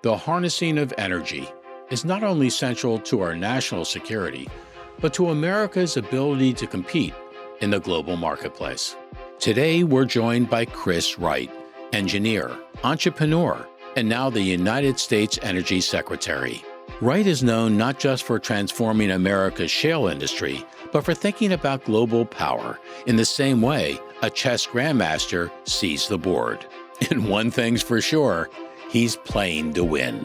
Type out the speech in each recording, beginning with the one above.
The harnessing of energy is not only central to our national security, but to America's ability to compete in the global marketplace. Today, we're joined by Chris Wright, engineer, entrepreneur, and now the United States Energy Secretary. Wright is known not just for transforming America's shale industry, but for thinking about global power in the same way a chess grandmaster sees the board. And one thing's for sure, he's playing to win.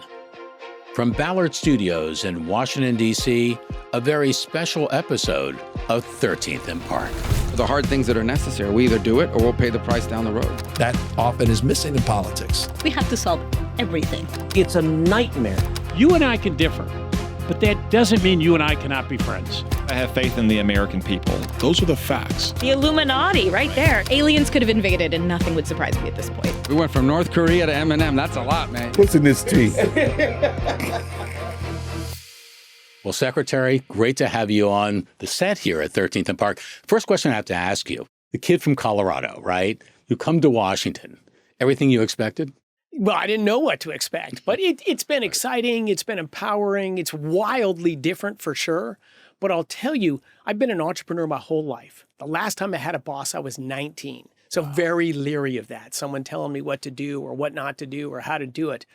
From Ballard Studios in Washington, D.C., a very special episode of 13th and Park. The hard things that are necessary, we either do it or we'll pay the price down the road. That often is missing in politics. We have to solve everything. It's a nightmare. You and I can differ, but that doesn't mean you and I cannot be friends. I have faith in the American people. Those are the facts. The Illuminati, right there. Aliens could have invaded and nothing would surprise me at this point. We went from North Korea to M&M. That's a lot, man. What's in this tea? Well, Secretary, great to have you on the set here at 13th and Park. First question I have to ask you, the kid from Colorado, right? You come to Washington. Everything you expected? Well, I didn't know what to expect, but it's been exciting. It's been empowering. It's wildly different for sure. But I'll tell you, I've been an entrepreneur my whole life. The last time I had a boss, I was 19. So very leery of that, someone telling me what to do or what not to do or how to do it.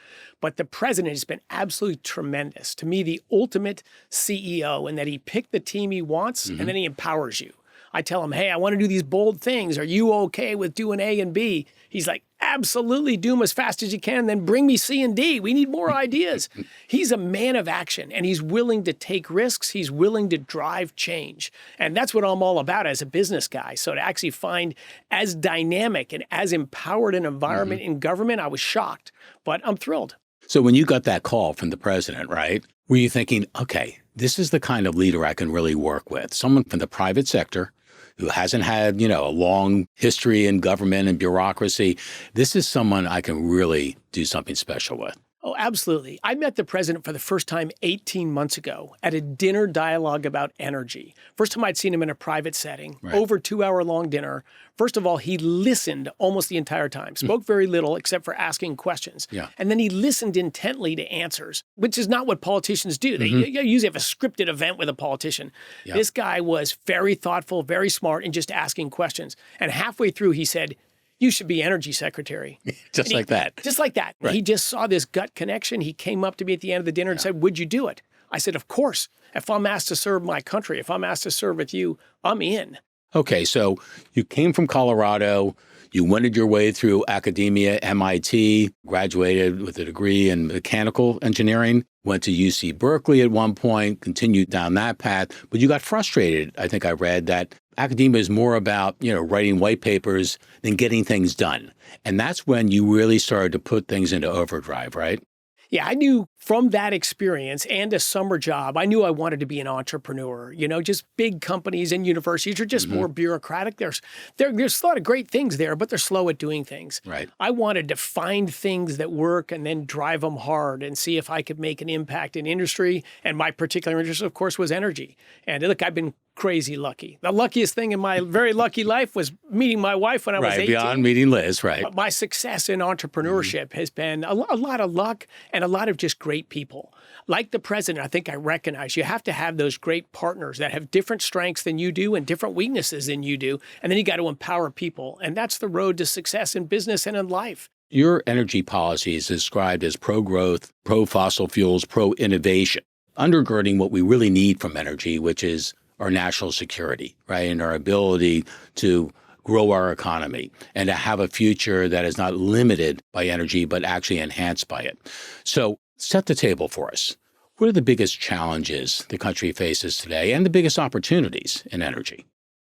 But the president has been absolutely tremendous. To me, the ultimate CEO in that he picked the team he wants and then he empowers you. I tell him, hey, I want to do these bold things. Are you okay with doing A and B? He's like, absolutely, do them as fast as you can, then bring me C and D. We need more ideas. He's a man of action, and he's willing to take risks. He's willing to drive change. And that's what I'm all about as a business guy. So to actually find as dynamic and as empowered an environment in government, I was shocked, but I'm thrilled. So when you got that call from the president, right, were you thinking, okay, this is the kind of leader I can really work with, someone from the private sector who hasn't had, a long history in government and bureaucracy. This is someone I can really do something special with. Oh, absolutely. I met the president for the first time 18 months ago at a dinner dialogue about energy. First time I'd seen him in a private setting, over 2-hour-long dinner. First of all, he listened almost the entire time, spoke very little except for asking questions. Yeah. And then he listened intently to answers, which is not what politicians do. They usually have a scripted event with a politician. Yeah. This guy was very thoughtful, very smart, and just asking questions. And halfway through, he said, you should be energy secretary. Just like that. Just like that. Right. He just saw this gut connection. He came up to me at the end of the dinner and said, would you do it? I said, of course. If I'm asked to serve my country, if I'm asked to serve with you, I'm in. Okay, so you came from Colorado, you wended your way through academia, MIT, graduated with a degree in mechanical engineering, went to UC Berkeley at one point, continued down that path, but you got frustrated. I think I read that academia is more about, writing white papers than getting things done. And that's when you really started to put things into overdrive, right? Yeah, I knew from that experience and a summer job, I knew I wanted to be an entrepreneur. Just big companies and universities are just more bureaucratic. There's a lot of great things there, but they're slow at doing things. Right. I wanted to find things that work and then drive them hard and see if I could make an impact in industry. And my particular interest, of course, was energy. And look, I've been crazy lucky. The luckiest thing in my very lucky life was meeting my wife when I was 18. Right, beyond meeting Liz, right. But my success in entrepreneurship has been a lot of luck and a lot of just great people. Like the president, I think I recognize you have to have those great partners that have different strengths than you do and different weaknesses than you do. And then you got to empower people. And that's the road to success in business and in life. Your energy policy is described as pro-growth, pro-fossil fuels, pro-innovation, undergirding what we really need from energy, which is our national security, right? And our ability to grow our economy and to have a future that is not limited by energy, but actually enhanced by it. So set the table for us. What are the biggest challenges the country faces today and the biggest opportunities in energy?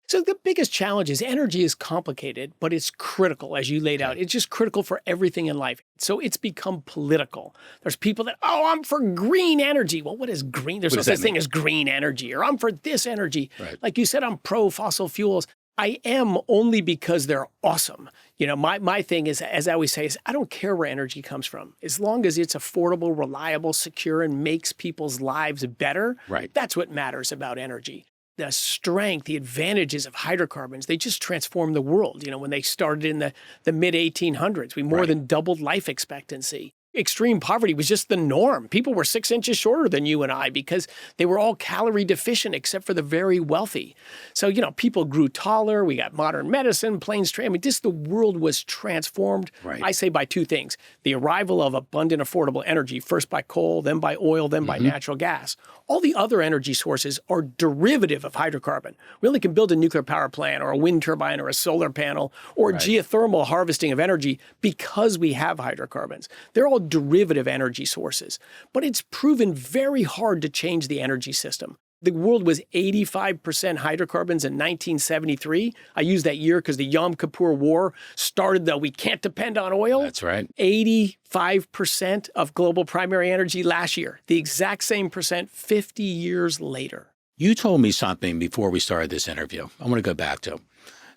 So the biggest challenge is energy is complicated, but it's critical, as you laid out. It's just critical for everything in life. So it's become political. There's people that, I'm for green energy. Well, what is green? There's no such thing as green energy, or I'm for this energy. Right. Like you said, I'm pro fossil fuels. I am only because they're awesome. My thing is, as I always say, is I don't care where energy comes from. As long as it's affordable, reliable, secure, and makes people's lives better, Right. That's what matters about energy. The strength, the advantages of hydrocarbons, they just transformed the world. When they started in the mid-1800s, we more than doubled life expectancy. extreme poverty was just the norm. People were 6 inches shorter than you and I because they were all calorie deficient except for the very wealthy. So, people grew taller. We got modern medicine, planes, trains. I mean, the world was transformed, Right. I say, by two things. The arrival of abundant, affordable energy, first by coal, then by oil, then by natural gas. All the other energy sources are derivative of hydrocarbon. We only can build a nuclear power plant or a wind turbine or a solar panel or geothermal harvesting of energy because we have hydrocarbons. They're all derivative energy sources. But it's proven very hard to change the energy system. The world was 85% hydrocarbons in 1973. I use that year because the Yom Kippur War started the we can't depend on oil. That's right. 85% of global primary energy last year. The exact same percent 50 years later. You told me something before we started this interview. I want to go back to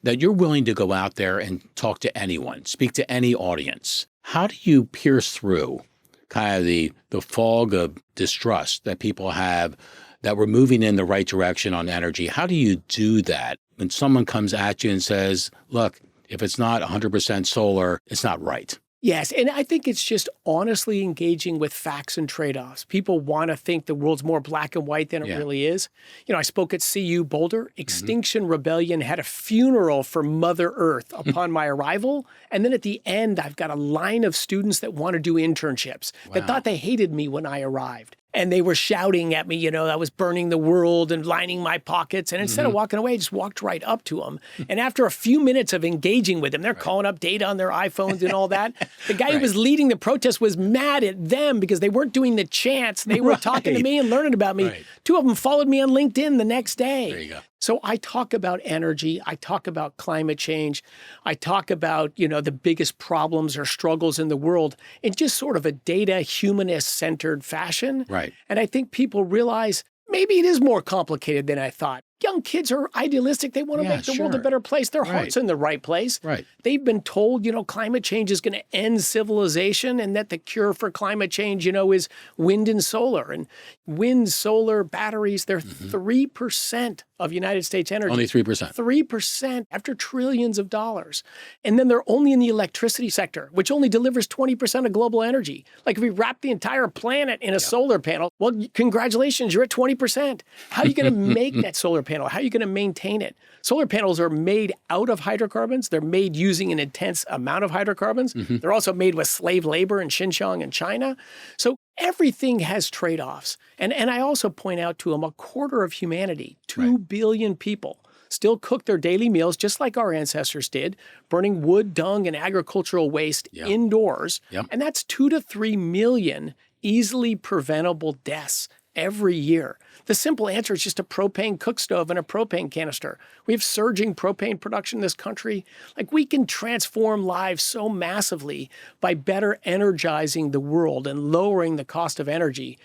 that you're willing to go out there and talk to anyone, speak to any audience. How do you pierce through kind of the fog of distrust that people have that we're moving in the right direction on energy? How do you do that when someone comes at you and says, look, if it's not 100% solar, it's not right? Yes, and I think it's just honestly engaging with facts and trade-offs. People want to think the world's more black and white than it really is. I spoke at CU Boulder. Extinction Rebellion had a funeral for Mother Earth upon my arrival. And then at the end, I've got a line of students that want to do internships that thought they hated me when I arrived. And they were shouting at me, I was burning the world and lining my pockets. And instead of walking away, I just walked right up to them. And after a few minutes of engaging with them, they're calling up data on their iPhones and all that. The guy who was leading the protest was mad at them because they weren't doing the chants. They were talking to me and learning about me. Two of them followed me on LinkedIn the next day. There you go. So I talk about energy. I talk about climate change. I talk about, the biggest problems or struggles in the world in just sort of a data humanist-centered fashion. Right. And I think people realize maybe it is more complicated than I thought. Young kids are idealistic. They want to make the world a better place. Their heart's in the right place. Right. They've been told, climate change is going to end civilization and that the cure for climate change, is wind and solar. And wind, solar, batteries, they're 3% of United States energy. Only 3%. 3% after trillions of dollars. And then they're only in the electricity sector, which only delivers 20% of global energy. Like if we wrap the entire planet in a solar panel, well, congratulations, you're at 20%. How are you going to make that solar panel? How are you going to maintain it? Solar panels are made out of hydrocarbons. They're made using an intense amount of hydrocarbons. They're also made with slave labor in Xinjiang and China. So everything has trade-offs. And I also point out to them a quarter of humanity, 2 billion people, still cook their daily meals just like our ancestors did, burning wood, dung, and agricultural waste indoors. And that's 2 to 3 million easily preventable deaths every year. The simple answer is just a propane cook stove and a propane canister. We have surging propane production in this country. Like we can transform lives so massively by better energizing the world and lowering the cost of energy.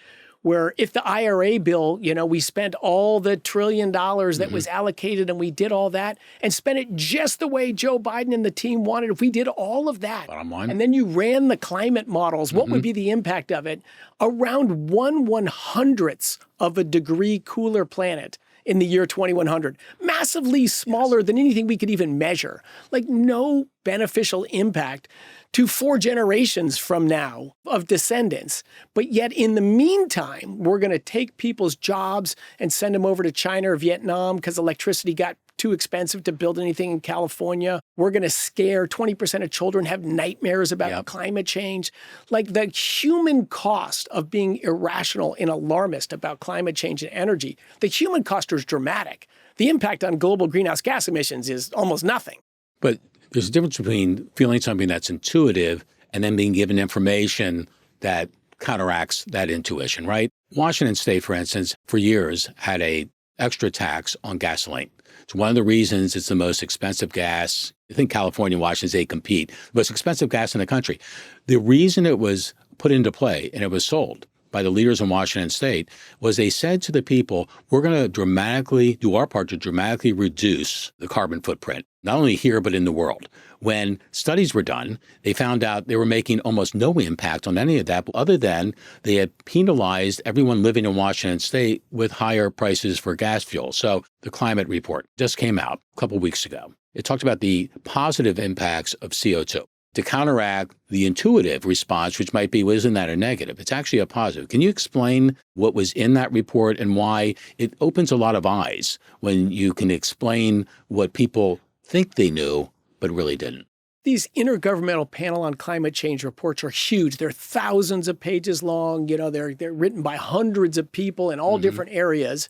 Where if the IRA bill, we spent all the $1 trillion that was allocated and we did all that and spent it just the way Joe Biden and the team wanted, if we did all of that, Bottom line. and then you ran the climate models, what would be the impact of it? Around 1/100th of a degree cooler planet in the year 2100, massively smaller than anything we could even measure. Like no beneficial impact to 4 generations from now of descendants. But yet in the meantime, we're going to take people's jobs and send them over to China or Vietnam because electricity got too expensive to build anything in California. We're going to scare 20% of children have nightmares about climate change. Like the human cost of being irrational and alarmist about climate change and energy, the human cost is dramatic. The impact on global greenhouse gas emissions is almost nothing. But there's a difference between feeling something that's intuitive and then being given information that counteracts that intuition, right? Washington State, for instance, for years had a extra tax on gasoline. It's one of the reasons it's the most expensive gas. I think California and Washington State compete. The most expensive gas in the country. The reason it was put into play and it was sold by the leaders in Washington State was they said to the people, we're going to dramatically do our part to dramatically reduce the carbon footprint, not only here, but in the world. When studies were done, they found out they were making almost no impact on any of that, other than they had penalized everyone living in Washington State with higher prices for gas fuel. So the climate report just came out a couple weeks ago. It talked about the positive impacts of CO2. to counteract the intuitive response, which might be, well, isn't that a negative? It's actually a positive. Can you explain what was in that report and why it opens a lot of eyes when you can explain what people think they knew but really didn't? These Intergovernmental Panel on Climate Change reports are huge. They're thousands of pages long. They're written by hundreds of people in all different areas.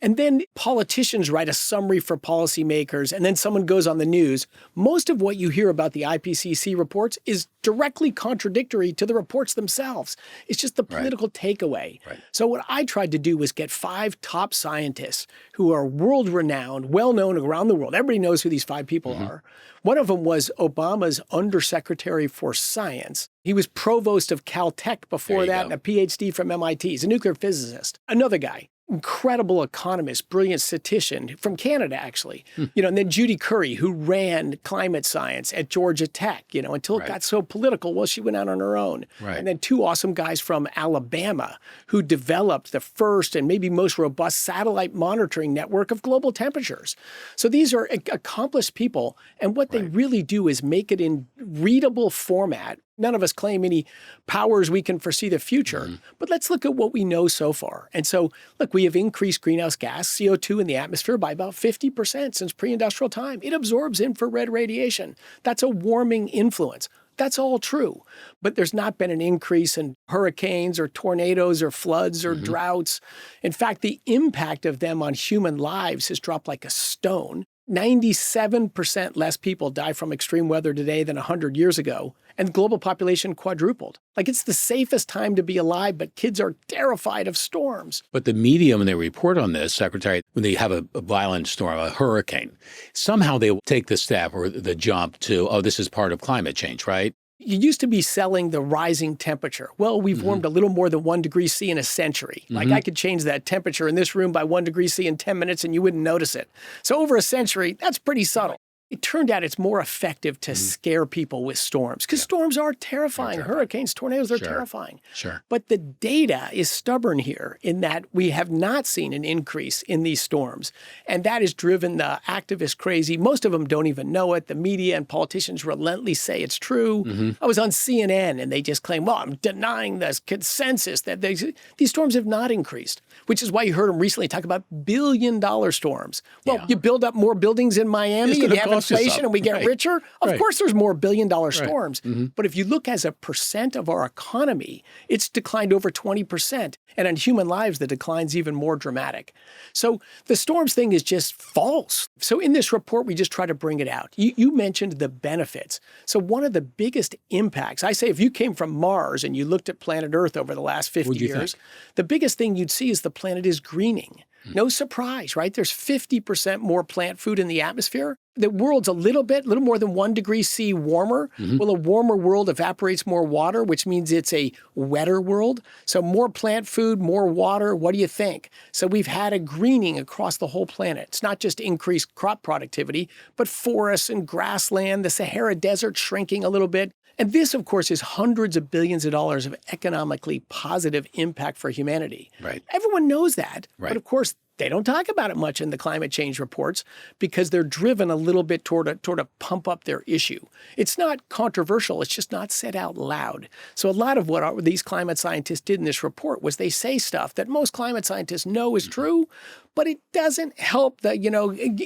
And then politicians write a summary for policymakers, and then someone goes on the news. Most of what you hear about the IPCC reports is directly contradictory to the reports themselves. It's just the political takeaway. Right. So what I tried to do was get 5 top scientists who are world-renowned, well-known around the world. Everybody knows who these 5 people are. One of them was Obama's Undersecretary for Science. He was provost of Caltech before that and a PhD from MIT. He's a nuclear physicist. Another guy, incredible economist, brilliant statistician from Canada, actually. And then Judy Curry, who ran climate science at Georgia Tech, until it got so political. Well, she went out on her own. And then 2 awesome guys from Alabama who developed the first and maybe most robust satellite monitoring network of global temperatures. So these are accomplished people. And what they really do is make it in readable format. None of us claim any powers we can foresee the future, but let's look at what we know so far. And so, look, we have increased greenhouse gas, CO2 in the atmosphere by about 50% since pre-industrial time. It absorbs infrared radiation. That's a warming influence. That's all true. But there's not been an increase in hurricanes or tornadoes or floods or droughts. In fact, the impact of them on human lives has dropped like a stone. 97% less people die from extreme weather today than 100 years ago, and the global population quadrupled. Like, it's the safest time to be alive, but kids are terrified of storms. But the media, when they report on this, Secretary, when they have a violent storm, a hurricane, somehow they will take the step or the jump to, oh, this is part of climate change, right? You used to be selling the rising temperature. Well, we've warmed a little more than 1 degree C in a century. Like, I could change that temperature in this room by 1 degree C in 10 minutes and you wouldn't notice it. So over a century, that's pretty subtle. It turned out it's more effective to scare people with storms, because storms are terrifying. Hurricanes, tornadoes are terrifying. But the data is stubborn here in that we have not seen an increase in these storms. And that has driven the activists crazy. Most of them don't even know it. The media and politicians relentlessly say it's true. I was on CNN and they just claim, well, I'm denying this consensus that these storms have not increased, which is why you heard them recently talk about billion-dollar storms. Well, you build up more buildings in Miami and you have inflation and we get richer. Of course, there's more billion-dollar storms. But if you look as a percent of our economy, it's declined over 20%. And on human lives, the decline's even more dramatic. So the storms thing is just false. So in this report, we just try to bring it out. You mentioned the benefits. So one of the biggest impacts, I say if you came from Mars and you looked at planet Earth over the last 50 years, the biggest thing you'd see is the planet is greening. No surprise, right? There's 50% more plant food in the atmosphere. The world's a little more than 1 degree C warmer. Well, a warmer world evaporates more water, which means it's a wetter world. So more plant food, more water. What do you think? So we've had a greening across the whole planet. It's not just increased crop productivity, but forests and grassland, the Sahara Desert shrinking a little bit. And this, of course, is hundreds of billions of dollars of economically positive impact for humanity. Everyone knows that. But of course, they don't talk about it much in the climate change reports because they're driven a little bit toward a pump up their issue. It's not controversial. It's just not said out loud. So a lot of what these climate scientists did in this report was they say stuff that most climate scientists know is true, but it doesn't help the,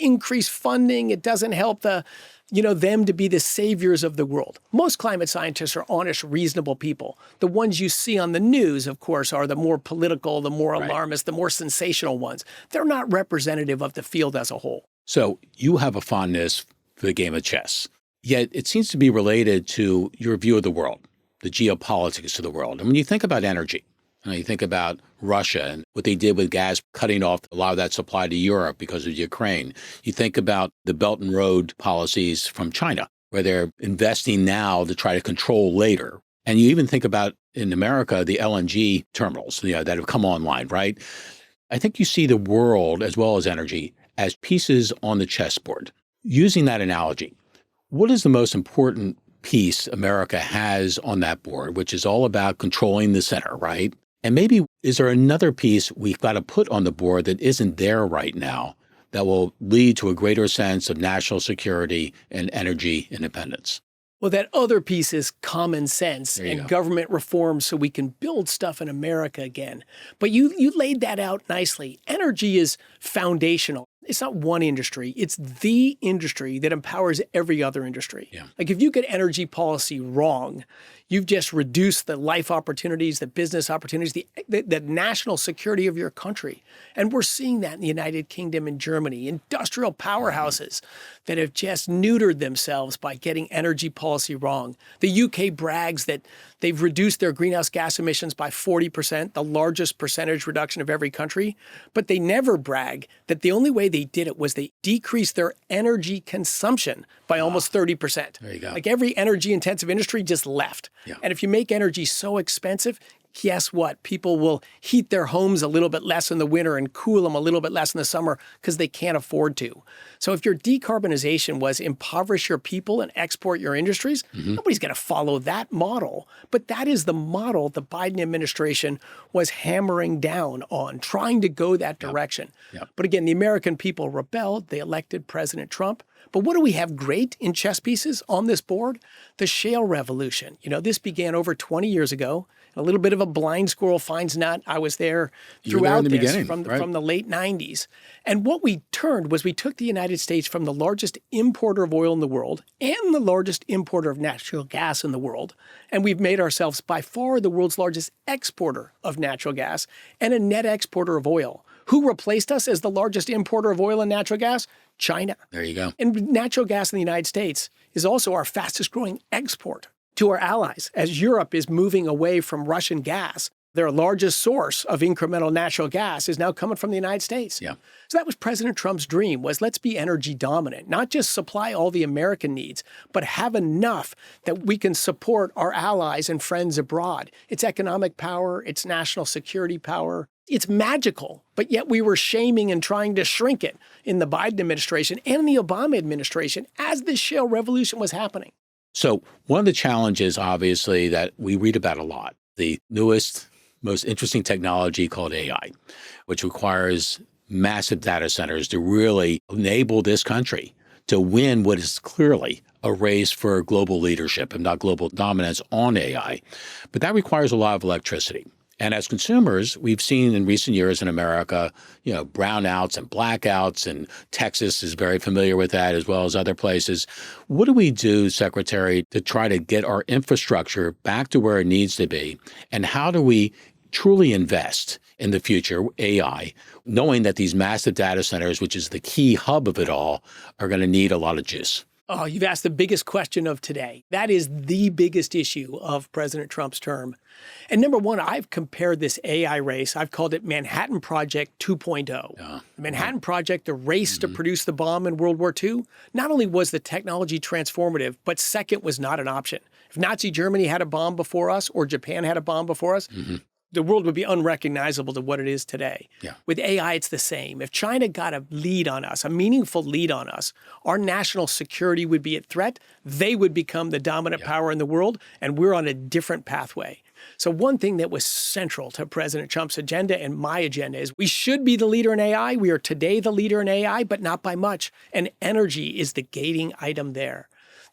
increase funding. It doesn't help the, them to be the saviors of the world. Most climate scientists are honest, reasonable people. The ones you see on the news, of course, are the more political, the more alarmist, the more sensational ones. They're not representative of the field as a whole. So you have a fondness for the game of chess, yet it seems to be related to your view of the world, the geopolitics of the world. And when you think about energy, you think about Russia and what they did with gas, cutting off a lot of that supply to Europe because of Ukraine. You think about the Belt and Road policies from China, where they're investing now to try to control later. And you even think about, in America, the LNG terminals that have come online, right? I think you see the world, as well as energy, as pieces on the chessboard. Using that analogy, what is the most important piece America has on that board, which is all about controlling the center, right? And maybe is there another piece we've got to put on the board that isn't there right now that will lead to a greater sense of national security and energy independence? Well, that other piece is common sense and government reform so we can build stuff in America again. But you laid that out nicely. Energy is foundational. It's not one industry. It's the industry that empowers every other industry. Yeah. Like if you get energy policy wrong, you've just reduced the life opportunities, the business opportunities, the national security of your country. And we're seeing that in the United Kingdom and Germany, industrial powerhouses that have just neutered themselves by getting energy policy wrong. The UK brags that they've reduced their greenhouse gas emissions by 40%, the largest percentage reduction of every country. But they never brag that the only way they did it was they decreased their energy consumption by almost 30%. There you go. Like every energy intensive industry just left. Yeah. And if you make energy so expensive, guess what? People will heat their homes a little bit less in the winter and cool them a little bit less in the summer because they can't afford to. So if your decarbonization was impoverish your people and export your industries, nobody's going to follow that model. But that is the model the Biden administration was hammering down on, trying to go that direction. Yep. But again, the American people rebelled. They elected President Trump. But what do we have great in chess pieces on this board? The shale revolution. You know, this began over 20 years ago. A little bit of a blind squirrel finds nut. I was there throughout this from the late 90s. And what we turned was we took the United States from the largest importer of oil in the world and the largest importer of natural gas in the world. And we've made ourselves by far the world's largest exporter of natural gas and a net exporter of oil. Who replaced us as the largest importer of oil and natural gas? China. There you go. And natural gas in the United States is also our fastest growing export to our allies. As Europe is moving away from Russian gas, their largest source of incremental natural gas is now coming from the United States. Yeah. So that was President Trump's dream, was let's be energy dominant, not just supply all the American needs, but have enough that we can support our allies and friends abroad. It's economic power, it's national security power. It's magical, but yet we were shaming and trying to shrink it in the Biden administration and the Obama administration as this shale revolution was happening. So one of the challenges, obviously, that we read about a lot, the newest, most interesting technology called AI, which requires massive data centers to really enable this country to win what is clearly a race for global leadership, if not global dominance on AI. But that requires a lot of electricity. And as consumers, we've seen in recent years in America, you know, brownouts and blackouts, and Texas is very familiar with that as well as other places. What do we do, Secretary, to try to get our infrastructure back to where it needs to be? And how do we truly invest in the future, AI, knowing that these massive data centers, which is the key hub of it all, are going to need a lot of juice? Oh, you've asked the biggest question of today. That is the biggest issue of President Trump's term. And number one, I've compared this AI race, I've called it Manhattan Project 2.0. The Manhattan Project, the race to produce the bomb in World War II, not only was the technology transformative, but second was not an option. If Nazi Germany had a bomb before us or Japan had a bomb before us, the world would be unrecognizable to what it is today. Yeah. With AI, it's the same. If China got a lead on us, a meaningful lead on us, our national security would be at threat. They would become the dominant power in the world, and we're on a different pathway. So one thing that was central to President Trump's agenda and my agenda is we should be the leader in AI. We are today the leader in AI, but not by much. And energy is the gating item there.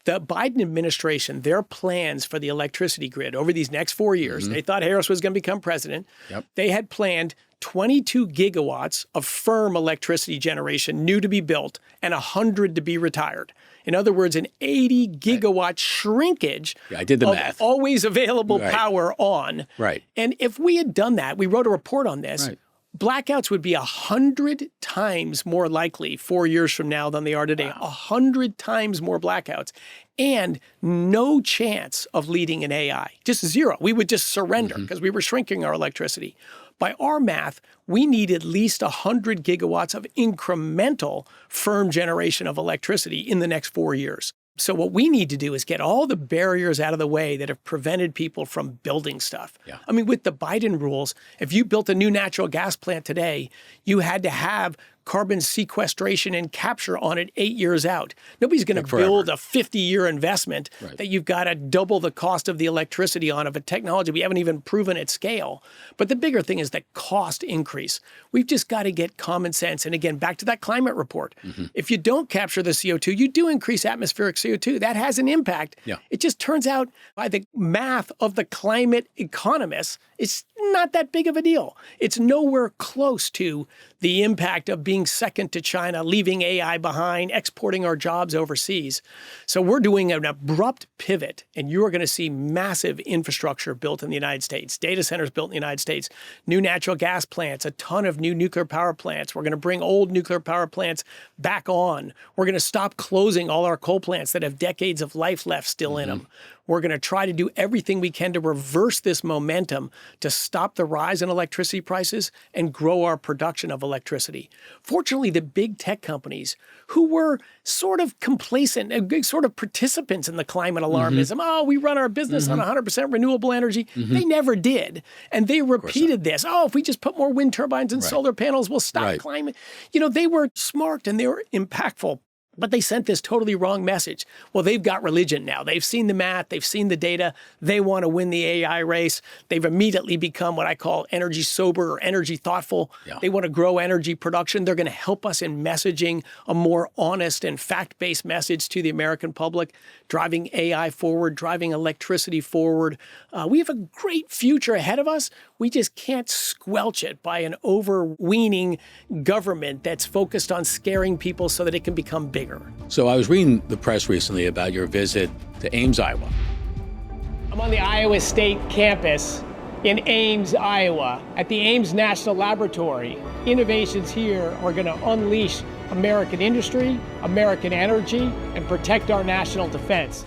The Biden administration, their plans for the electricity grid over these next 4 years, they thought Harris was going to become president. They had planned 22 gigawatts of firm electricity generation new to be built and 100 to be retired. In other words, an 80 gigawatt shrinkage I did the of math. always available power on. Right. And if we had done that, we wrote a report on this, blackouts would be 100 times more likely 4 years from now than they are today. 100 times more blackouts. And no chance of leading in AI. Just zero. We would just surrender because we were shrinking our electricity. By our math, we need at least 100 gigawatts of incremental firm generation of electricity in the next 4 years. So what we need to do is get all the barriers out of the way that have prevented people from building stuff. I mean, with the Biden rules, if you built a new natural gas plant today, you had to have carbon sequestration and capture on it 8 years out. Nobody's going to build a 50-year investment that you've got to double the cost of the electricity on of a technology we haven't even proven at scale. But the bigger thing is the cost increase. We've just got to get common sense. And again, back to that climate report. If you don't capture the CO2, you do increase atmospheric CO2. That has an impact. It just turns out by the math of the climate economists, it's not that big of a deal. It's nowhere close to the impact of being second to China, leaving AI behind, exporting our jobs overseas. So we're doing an abrupt pivot, and you're going to see massive infrastructure built in the United States, data centers built in the United States, new natural gas plants, a ton of new nuclear power plants. We're going to bring old nuclear power plants back on. We're going to stop closing all our coal plants that have decades of life left still in them. We're going to try to do everything we can to reverse this momentum to stop the rise in electricity prices and grow our production of electricity. Fortunately, the big tech companies who were sort of complacent, sort of participants in the climate alarmism, oh, we run our business on 100% renewable energy. They never did. And they repeated this. Oh, if we just put more wind turbines and solar panels, we'll stop climate. You know, they were smart and they were impactful. But they sent this totally wrong message. Well, they've got religion now. They've seen the math. They've seen the data. They want to win the AI race. They've immediately become what I call energy sober or energy thoughtful. They want to grow energy production. They're going to help us in messaging a more honest and fact-based message to the American public, driving AI forward, driving electricity forward. We have a great future ahead of us. We just can't squelch it by an overweening government that's focused on scaring people so that it can become bigger. So I was reading the press recently about your visit to Ames, Iowa. I'm on the Iowa State campus in Ames, Iowa, at the Ames National Laboratory. Innovations here are going to unleash American industry, American energy, and protect our national defense.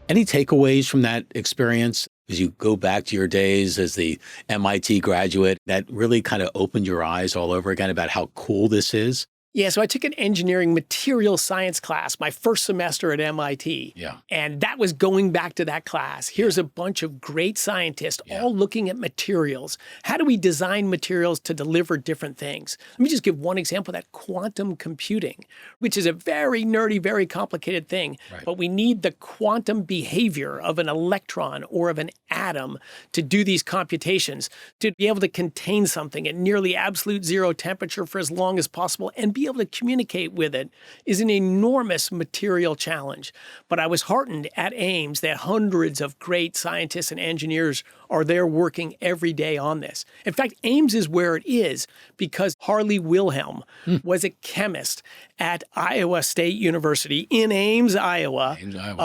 Any takeaways from that experience as you go back to your days as the MIT graduate that really kind of opened your eyes all over again about how cool this is? Yeah, so I took an engineering material science class my first semester at MIT. And that was going back to that class. Here's a bunch of great scientists all looking at materials. How do we design materials to deliver different things? Let me just give one example, that quantum computing, which is a very nerdy, very complicated thing. But we need the quantum behavior of an electron or of an atom to do these computations, to be able to contain something at nearly absolute zero temperature for as long as possible and be able to communicate with it is an enormous material challenge. But I was heartened at Ames that hundreds of great scientists and engineers are there working every day on this. In fact, Ames is where it is because Harley Wilhelm was a chemist at Iowa State University in Ames, Iowa,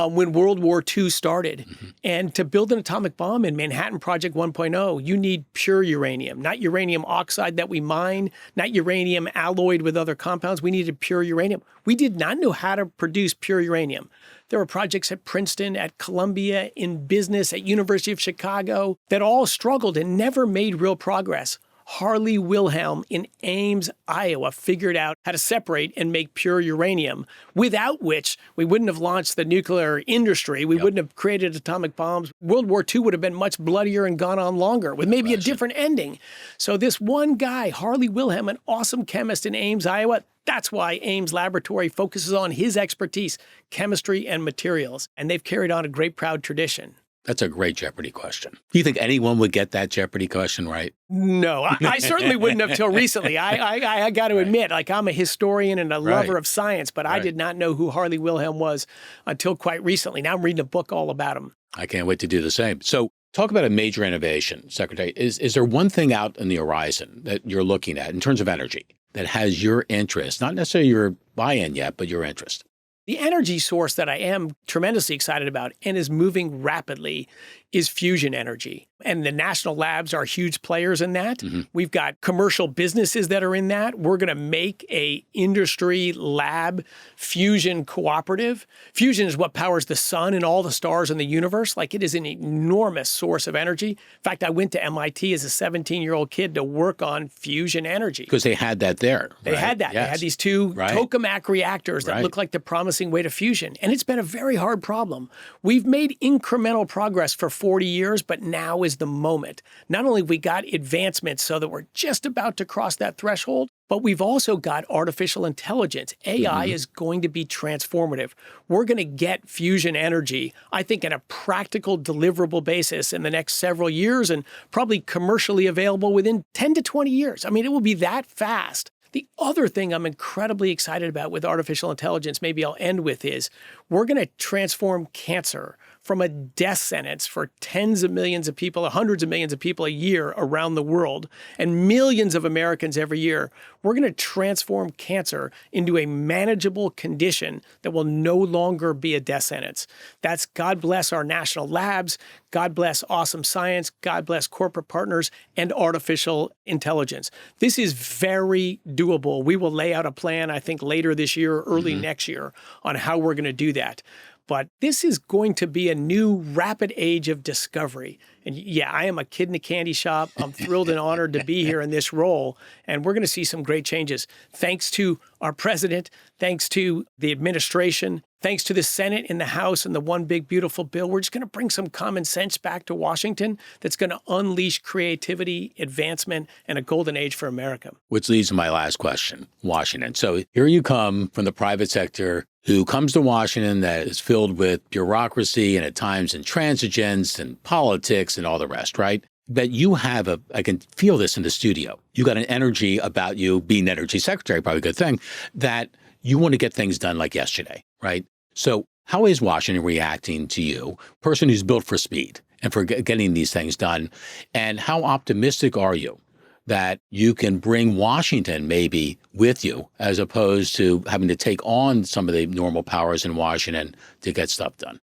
when World War II started. And to build an atomic bomb in Manhattan Project 1.0, you need pure uranium, not uranium oxide that we mine, not uranium alloyed with other compounds. We needed pure uranium. We did not know how to produce pure uranium. There were projects at Princeton, at Columbia, in business, at University of Chicago that all struggled and never made real progress. Harley Wilhelm in Ames, Iowa, figured out how to separate and make pure uranium, without which we wouldn't have launched the nuclear industry. We wouldn't have created atomic bombs. World War II would have been much bloodier and gone on longer with maybe a different ending. So this one guy, Harley Wilhelm, an awesome chemist in Ames, Iowa, that's why Ames Laboratory focuses on his expertise, chemistry and materials. And they've carried on a great, proud tradition. That's a great Jeopardy question. Do you think anyone would get that Jeopardy question right? No, I certainly wouldn't have till recently. I got to admit, like, I'm a historian and a lover of science, but I did not know who Harley Wilhelm was until quite recently. Now I'm reading a book all about him. I can't wait to do the same. So talk about a major innovation, Secretary. Is there one thing out on the horizon that you're looking at in terms of energy that has your interest, not necessarily your buy-in yet, but your interest? The energy source that I am tremendously excited about and is moving rapidly is fusion energy. And the national labs are huge players in that. We've got commercial businesses that are in that. We're going to make a industry lab fusion cooperative. Fusion is what powers the sun and all the stars in the universe. Like, it is an enormous source of energy. In fact, I went to MIT as a 17-year-old kid to work on fusion energy. Because they had that there. They had that. They had these two tokamak reactors that look like the promising way to fusion. And it's been a very hard problem. We've made incremental progress for 40 years, but now is the moment. Not only have we got advancements so that we're just about to cross that threshold, But we've also got artificial intelligence. AI is going to be transformative. We're going to get fusion energy, I think, on a practical, deliverable basis in the next several years and probably commercially available within 10 to 20 years. I mean, it will be that fast. The other thing I'm incredibly excited about with artificial intelligence, maybe I'll end with, is we're going to transform cancer from a death sentence for tens of millions of people, hundreds of millions of people a year around the world, and millions of Americans every year. We're going to transform cancer into a manageable condition that will no longer be a death sentence. That's God bless our national labs, God bless awesome science, God bless corporate partners, and artificial intelligence. This is very doable. We will lay out a plan, I think, later this year or early next year on how we're going to do that. But this is going to be a new rapid age of discovery. And yeah, I am a kid in a candy shop. I'm thrilled and honored to be here in this role. And we're going to see some great changes. Thanks to our president, thanks to the administration, thanks to the Senate and the House and the One Big Beautiful Bill. We're just going to bring some common sense back to Washington that's going to unleash creativity, advancement, and a golden age for America. Which leads to my last question, Washington. So here you come from the private sector who comes to Washington that is filled with bureaucracy and at times intransigence and politics and all the rest, right? But you have I can feel this in the studio. You got an energy about you, being energy secretary, probably a good thing, that you want to get things done like yesterday, right? So how is Washington reacting to you, person who's built for speed and for getting these things done? And how optimistic are you that you can bring Washington maybe with you as opposed to having to take on some of the normal powers in Washington to get stuff done?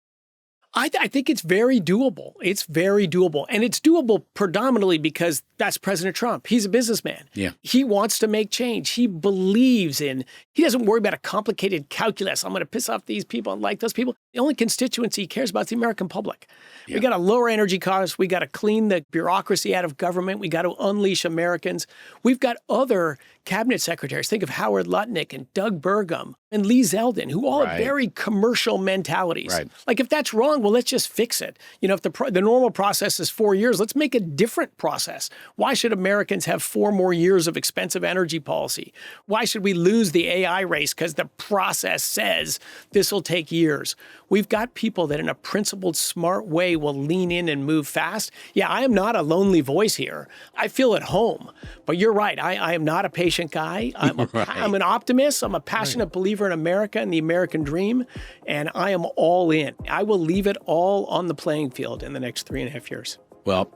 I think it's very doable. It's very doable. And it's doable predominantly because that's President Trump. He's a businessman. Yeah. He wants to make change. He believes he doesn't worry about a complicated calculus. I'm going to piss off these people and like those people. The only constituency he cares about is the American public. Yeah. We got to lower energy costs. We got to clean the bureaucracy out of government. We got to unleash Americans. We've got other cabinet secretaries. Think of Howard Lutnick and Doug Burgum and Lee Zeldin, who all have very commercial mentalities. Right. Like, if that's wrong, well, let's just fix it. You know, if the normal process is 4 years, let's make a different process. Why should Americans have 4 more years of expensive energy policy? Why should we lose the AI race because the process says this will take years? We've got people that in a principled, smart way will lean in and move fast. Yeah, I am not a lonely voice here. I feel at home. But you're right. I am not a patient guy. I'm an optimist. I'm a passionate believer in America and the American dream. And I am all in. I will leave it all on the playing field in the next 3.5 years. Well,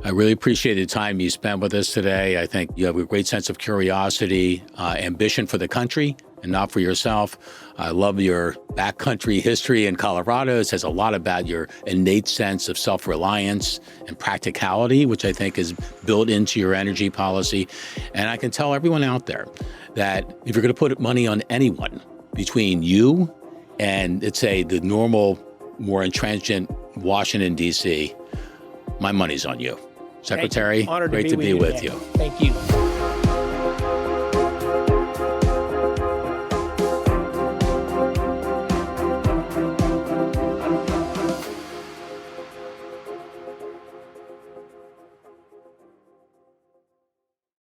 I really appreciate the time you spent with us today. I think you have a great sense of curiosity, ambition for the country and not for yourself. I love your backcountry history in Colorado. It says a lot about your innate sense of self-reliance and practicality, which I think is built into your energy policy. And I can tell everyone out there that if you're going to put money on anyone between you and, let's say, the normal, more intransigent Washington, D.C., my money's on you. Secretary, great to be with you. Thank you.